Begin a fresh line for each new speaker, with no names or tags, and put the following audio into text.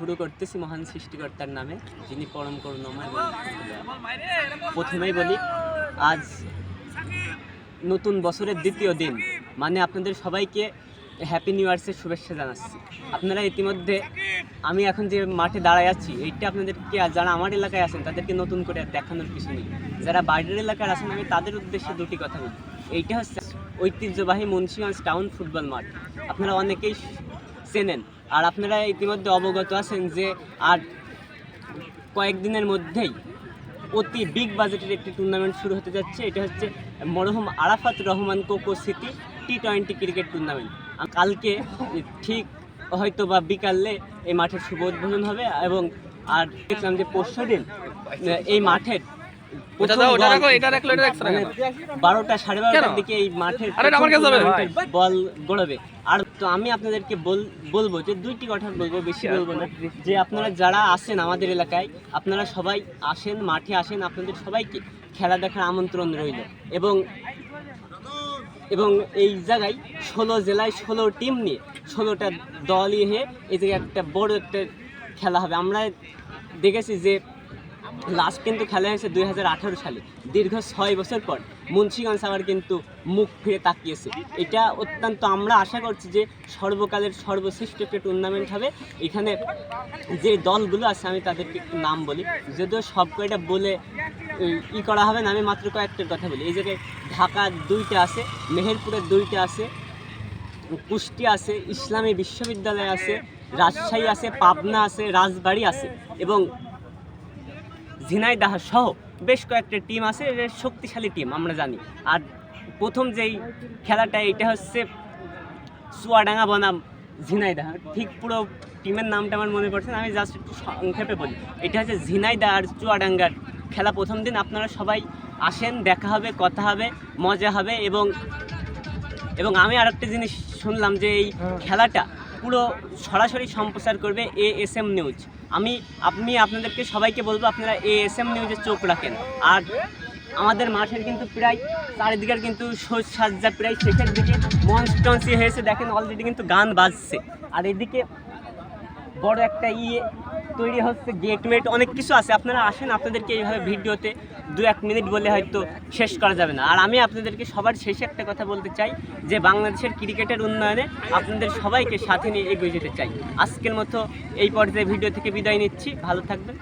শুরু করতেছি মহান সৃষ্টিকর্তার নামে, যিনি পরম করুণাময়। প্রথমেই বলি, আজ নতুন বছরের দ্বিতীয় দিন, মানে আপনাদের সবাইকে হ্যাপি নিউ ইয়ার্সের শুভেচ্ছা জানাচ্ছি। আপনারা ইতিমধ্যে আমি এখন যে মাঠে দাঁড়ায় আছি, এইটা আপনাদেরকে যারা আমার এলাকায় আছেন তাদেরকে নতুন করে দেখানোর কিছু নেই। যারা বাইরের এলাকায় আছেন আমি তাদের উদ্দেশ্যে দুটি কথা বলি। এইটা হচ্ছে ঐতিহ্যবাহী মুন্সিগঞ্জ টাউন ফুটবল মাঠ, আপনারা অনেকেই চেনেন। আর আপনারা ইতিমধ্যে অবগত আছেন যে আর কয়েকদিনের মধ্যেই অতি বিগ বাজেটের একটি টুর্নামেন্ট শুরু হতে যাচ্ছে। এটা হচ্ছে মরহুম Arafat Rahman cocoa city T20 cricket tournament. কালকে ঠিক হয়তো বা বিকালে এই মাঠের শুভ উদ্বোধন হবে, এবং আর দেখলাম যে পরশুদিন এই মাঠের 12টা সাড়ে 12টার দিকে এই মাঠের বল গড়াবে। আর তো আমি আপনাদেরকে বলবো যে দুইটি কথা বলবো, বেশি বলবো না, যে আপনারা যারা আসেন আমাদের এলাকায়, আপনারা সবাই আসেন, মাঠে আসেন। আপনাদের সবাইকে খেলা দেখার আমন্ত্রণ রইল। এবং এই জায়গায় 16 জেলায় 16 টিম নিয়ে 16টা দল নিয়ে এই জায়গায় একটা বড় একটা খেলা হবে। আমরা দেখেছি যে লাস্ট কিন্তু খেলা হয়েছে 2018 সালে, দীর্ঘ 6 বছর পর মুন্সিগঞ্জ আবার কিন্তু মুখ ফিরে তাকিয়েছে। এটা অত্যন্ত আমরা আশা করছি যে সর্বকালের সর্বশ্রেষ্ঠ একটা টুর্নামেন্ট হবে। এখানে যে দলগুলো আছে আমি তাদেরকে একটু নাম বলি, যদিও সব কয়টা বলে করা হবে না, আমি মাত্র কয়েকটার কথা বলি। এই জায়গায় ঢাকার 2টা আছে, মেহেরপুরের 2টা আছে, কুষ্টিয়া আছে, ইসলামী বিশ্ববিদ্যালয় আছে, রাজশাহী আছে, পাবনা আছে, রাজবাড়ী আছে, এবং ঝিনাইদহ সহ বেশ কয়েকটা টিম আছে। শক্তিশালী টিম আমরা জানি। আর প্রথম যেই খেলাটা এটা হচ্ছে চুয়াডাঙ্গা বনাম ঝিনাইদহ, ঠিক পুরো টিমের নামটা আমার মনে পড়ছে না, আমি জাস্ট একটু সংক্ষেপে বলি। এটা হচ্ছে ঝিনাইদহ আর চুয়াডাঙ্গার খেলা প্রথম দিন। আপনারা সবাই আসেন, দেখা হবে, কথা হবে, মজা হবে। এবং আমি আরেকটা জিনিস শুনলাম যে এই খেলাটা পুরো সরাসরি সম্প্রচার করবে ASM নিউজ। আমি আপনাদেরকে সবাইকে বলবো আপনারা ASM নিউজে চোখ রাখেন। আর আমাদের মাঠের কিন্তু প্রায় চারিদিকের কিন্তু সাজ্জা প্রায় শেষের দিকে মঞ্চে হয়েছে, দেখেন অলরেডি কিন্তু গান বাজছে। আর এদিকে বড় একটা তৈরি হচ্ছে, গেটমেট, অনেক কিছু আছে। আপনারা আসেন, আপনাদেরকে এইভাবে ভিডিওতে 2-1 মিনিট বলে হয়তো শেষ করা যাবে না। আর আমি আপনাদেরকে সবার শেষে একটা কথা বলতে চাই যে বাংলাদেশের ক্রিকেটের উন্নয়নে আপনাদের সবাইকে সাথে নিয়ে এগিয়ে যেতে চাই। আজকের মতো এই পর্যায়ে ভিডিও থেকে বিদায় নিচ্ছি। ভালো থাকবেন।